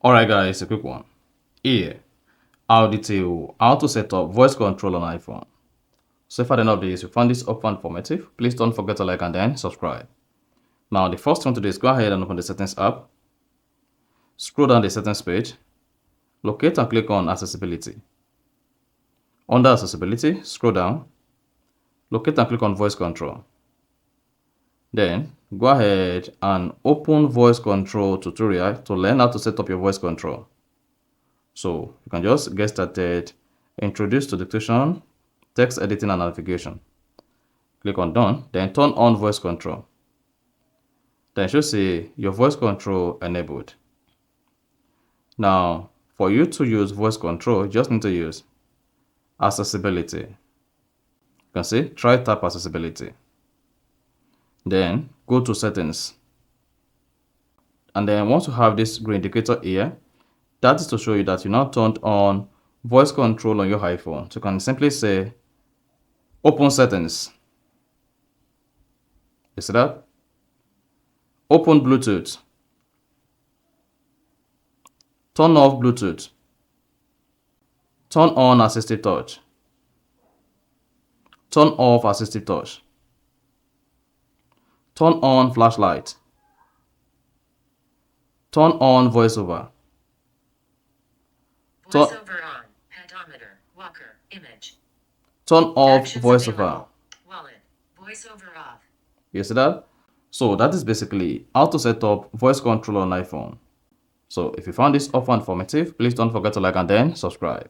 Alright guys, a quick one. Here, I'll detail how to set up voice control on iPhone. So if at the end of this you found this helpful and informative, please don't forget to like and then subscribe. Now the first thing to do is go ahead and open the settings app. Scroll down the settings page. Locate and click on accessibility. Under accessibility, scroll down. Locate and click on voice control. Then go ahead and open voice control tutorial to learn how to set up your voice control. So you can just get started. Introduce to dictation, text editing and navigation. Click on done, then turn on voice control. Then it should say your voice control enabled. Now for you to use voice control, you just need to use accessibility. You can see try tap accessibility. Then go to settings. And then once you have this green indicator here, that is to show you that you now turned on voice control on your iPhone. So you can simply say open settings. You see that? Open Bluetooth. Turn off Bluetooth. Turn on assistive touch. Turn off assistive touch. Turn on flashlight. Turn on voiceover. Voiceover on. Pedometer. Walker. Image. Turn off Actions voiceover. available. Wallet. Voiceover off. You see that? So that is basically how to set up voice control on iPhone. So if you found this helpful and informative, please don't forget to like and then subscribe.